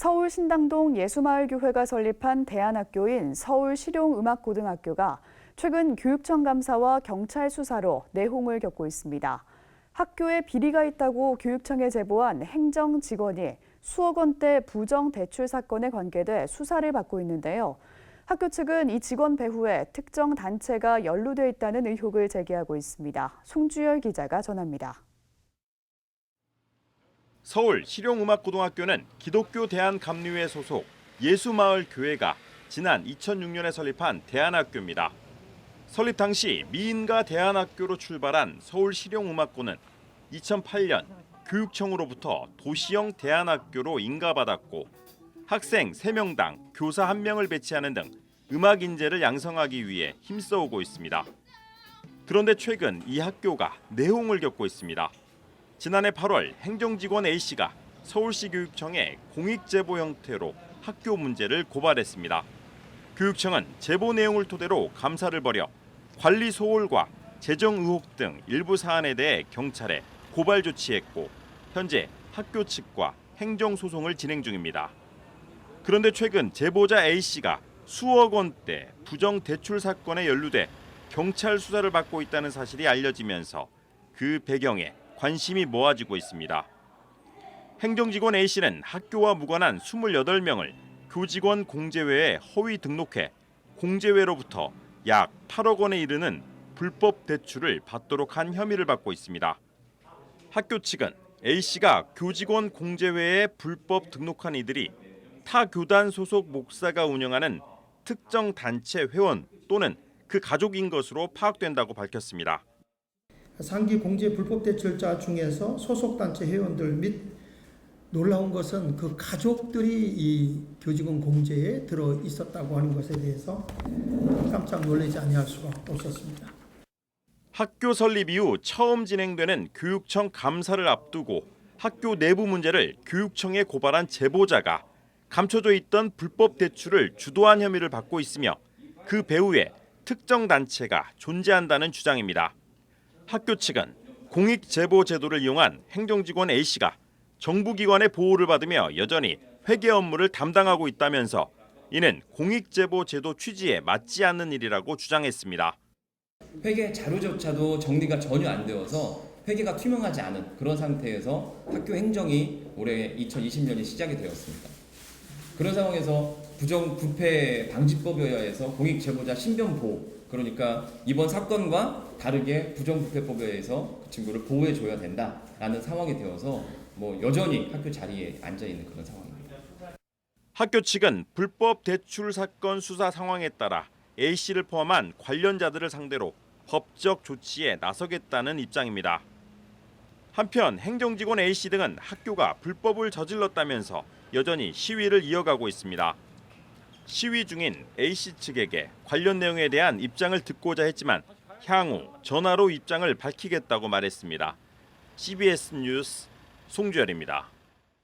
서울 신당동 예수마을교회가 설립한 대안학교인 서울실용음악고등학교가 최근 교육청 감사와 경찰 수사로 내홍을 겪고 있습니다. 학교에 비리가 있다고 교육청에 제보한 행정 직원이 수억 원대 부정 대출 사건에 관계돼 수사를 받고 있는데요. 학교 측은 이 직원 배후에 특정 단체가 연루돼 있다는 의혹을 제기하고 있습니다. 송주열 기자가 전합니다. 서울 실용음악고등학교는 기독교 대한감리회 소속 예수마을교회가 지난 2006년에 설립한 대안학교입니다. 설립 당시 미인가 대안학교로 출발한 서울 실용음악고는 2008년 교육청으로부터 도시형 대안학교로 인가받았고 학생 3명당 교사 1명을 배치하는 등 음악 인재를 양성하기 위해 힘써오고 있습니다. 그런데 최근 이 학교가 내홍을 겪고 있습니다. 지난해 8월 행정직원 A씨가 서울시 교육청에 공익제보 형태로 학교 문제를 고발했습니다. 교육청은 제보 내용을 토대로 감사를 벌여 관리 소홀과 재정 의혹 등 일부 사안에 대해 경찰에 고발 조치했고 현재 학교 측과 행정소송을 진행 중입니다. 그런데 최근 제보자 A씨가 수억 원대 부정 대출 사건에 연루돼 경찰 수사를 받고 있다는 사실이 알려지면서 그 배경에 관심이 모아지고 있습니다. 행정직원 A씨는 학교와 무관한 28명을 교직원 공제회에 허위 등록해 공제회로부터 약 8억 원에 이르는 불법 대출을 받도록 한 혐의를 받고 있습니다. 학교 측은 A씨가 교직원 공제회에 불법 등록한 이들이 타 교단 소속 목사가 운영하는 특정 단체 회원 또는 그 가족인 것으로 파악된다고 밝혔습니다. 상기 공제 불법 대출자 중에서 소속단체 회원들 및 놀라운 것은 그 가족들이 이 교직원 공제에 들어 있었다고 하는 것에 대해서 깜짝 놀라지 아니할 수가 없었습니다. 학교 설립 이후 처음 진행되는 교육청 감사를 앞두고 학교 내부 문제를 교육청에 고발한 제보자가 감춰져 있던 불법 대출을 주도한 혐의를 받고 있으며 그 배후에 특정 단체가 존재한다는 주장입니다. 학교 측은 공익제보 제도를 이용한 행정직원 A씨가 정부기관의 보호를 받으며 여전히 회계 업무를 담당하고 있다면서 이는 공익제보 제도 취지에 맞지 않는 일이라고 주장했습니다. 회계 자료조차도 정리가 전혀 안 되어서 회계가 투명하지 않은 그런 상태에서 학교 행정이 올해 2020년이 시작이 되었습니다. 그런 상황에서 부정부패 방지법에 의해서 공익제보자 신변 보호, 그러니까 이번 사건과 다르게 부정부패법에 의해서 그 친구를 보호해줘야 된다라는 상황이 되어서 여전히 학교 자리에 앉아 있는 그런 상황입니다. 학교 측은 불법 대출 사건 수사 상황에 따라 A씨를 포함한 관련자들을 상대로 법적 조치에 나서겠다는 입장입니다. 한편 행정직원 A씨 등은 학교가 불법을 저질렀다면서 여전히 시위를 이어가고 있습니다. 시위 중인 A씨 측에게 관련 내용에 대한 입장을 듣고자 했지만 향후 전화로 입장을 밝히겠다고 말했습니다. CBS 뉴스 송주열입니다.